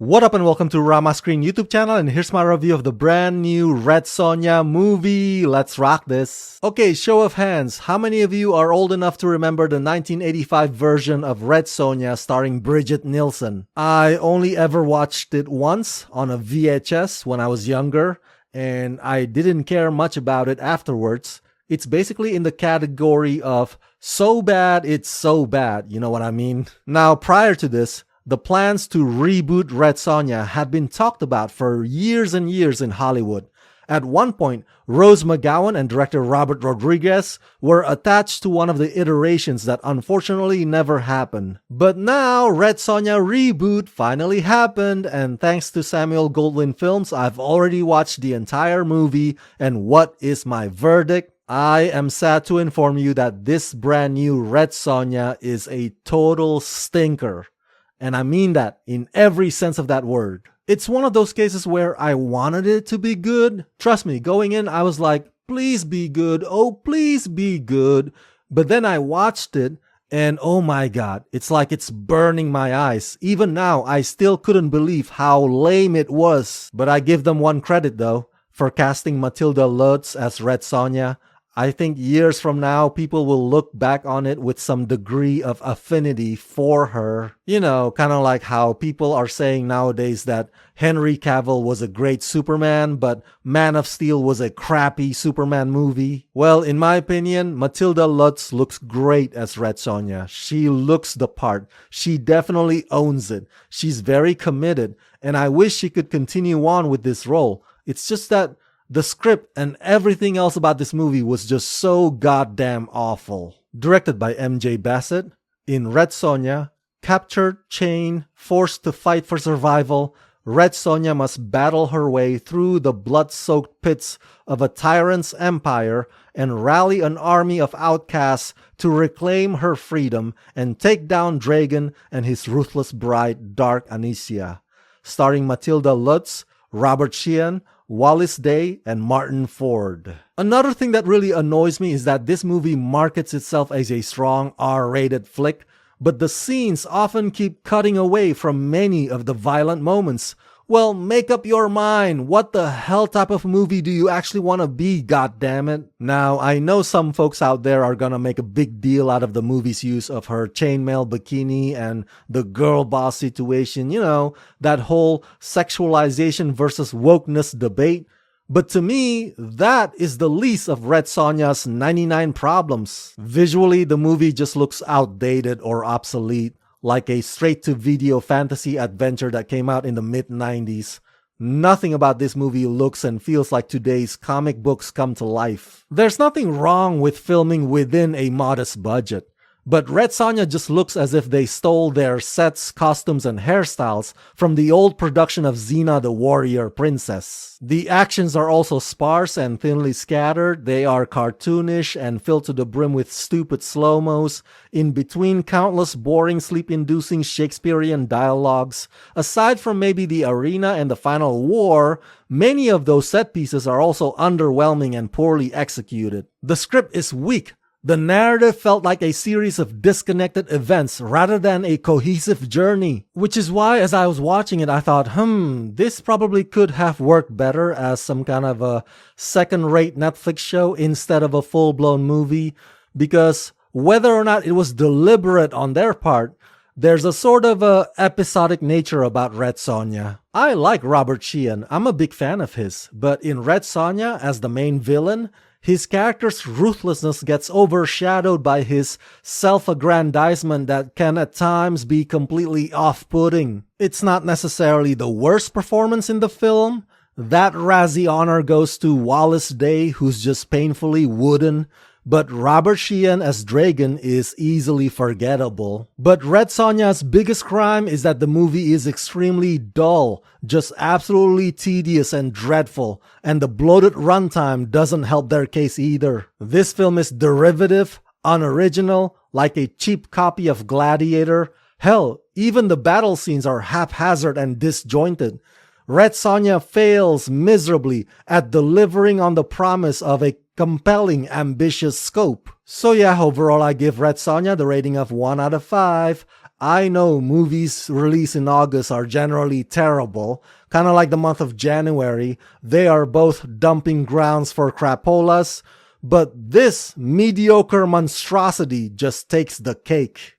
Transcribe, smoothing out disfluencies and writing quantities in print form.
What up and welcome to Rama Screen YouTube channel, and here's my review of the brand new Red Sonja movie. Let's rock this. Okay, show of hands, how many of you are old enough to remember the 1985 version of Red Sonja starring Bridget Nielsen? I only ever watched it once on a VHS when I was younger, and I didn't care much about it afterwards. It's basically in the category of so bad it's so bad, you know what I mean? Now, prior to this, the plans to reboot Red Sonja had been talked about for years and years in Hollywood. At one point, Rose McGowan and director Robert Rodriguez were attached to one of the iterations that unfortunately never happened. But now, Red Sonja reboot finally happened, and thanks to Samuel Goldwyn Films, I've already watched the entire movie, and what is my verdict? I am sad to inform you that this brand new Red Sonja is a total stinker. And I mean that in every sense of that word. It's one of those cases where I wanted it to be good. Trust me, going in, I was like, please be good. Oh, please be good. But then I watched it and oh my God, it's like it's burning my eyes. Even now, I still couldn't believe how lame it was. But I give them one credit though, for casting Matilda Lutz as Red Sonja. I think years from now, people will look back on it with some degree of affinity for her. You know, kind of like how people are saying nowadays that Henry Cavill was a great Superman, but Man of Steel was a crappy Superman movie. Well, in my opinion, Matilda Lutz looks great as Red Sonja. She looks the part. She definitely owns it. She's very committed, and I wish she could continue on with this role. It's just that the script and everything else about this movie was just so goddamn awful. Directed by MJ Bassett, in Red Sonja, captured, chained, forced to fight for survival, Red Sonja must battle her way through the blood-soaked pits of a tyrant's empire and rally an army of outcasts to reclaim her freedom and take down Dragon and his ruthless bride, Dark Anicia. Starring Matilda Lutz, Robert Sheehan, Wallace Day, and Martin Ford. Another thing that really annoys me is that this movie markets itself as a strong R-rated flick, but the scenes often keep cutting away from many of the violent moments. Well, make up your mind. What the hell type of movie do you actually want to be, goddammit? Now, I know some folks out there are gonna make a big deal out of the movie's use of her chainmail bikini and the girl boss situation, you know, that whole sexualization versus wokeness debate. But to me, that is the least of Red Sonja's 99 problems. Visually, the movie just looks outdated or obsolete, like a straight-to-video fantasy adventure that came out in the mid-90s. Nothing about this movie looks and feels like today's comic books come to life. There's nothing wrong with filming within a modest budget, but Red Sonja just looks as if they stole their sets, costumes, and hairstyles from the old production of Xena the Warrior Princess. The actions are also sparse and thinly scattered. They are cartoonish and filled to the brim with stupid slow-mos, in between countless boring sleep-inducing Shakespearean dialogues. Aside from maybe the arena and the final war, many of those set pieces are also underwhelming and poorly executed. The script is weak. The narrative felt like a series of disconnected events rather than a cohesive journey, which is why as I was watching it I thought, this probably could have worked better as some kind of a second-rate Netflix show instead of a full-blown movie, because whether or not it was deliberate on their part, there's a sort of a episodic nature about Red Sonja. I like Robert Sheehan, I'm a big fan of his, but in Red Sonja as the main villain, his character's ruthlessness gets overshadowed by his self-aggrandizement that can at times be completely off-putting. It's not necessarily the worst performance in the film. That Razzie honor goes to Wallace Day, who's just painfully wooden. But Robert Sheehan as Dragon is easily forgettable. But Red Sonja's biggest crime is that the movie is extremely dull, just absolutely tedious and dreadful, and the bloated runtime doesn't help their case either. This film is derivative, unoriginal, like a cheap copy of Gladiator. Hell, even the battle scenes are haphazard and disjointed. Red Sonja fails miserably at delivering on the promise of a compelling, ambitious scope. So yeah, overall I give Red Sonja the rating of 1 out of 5. I know movies released in August are generally terrible, kind of like the month of January. They are both dumping grounds for crapolas, but this mediocre monstrosity just takes the cake.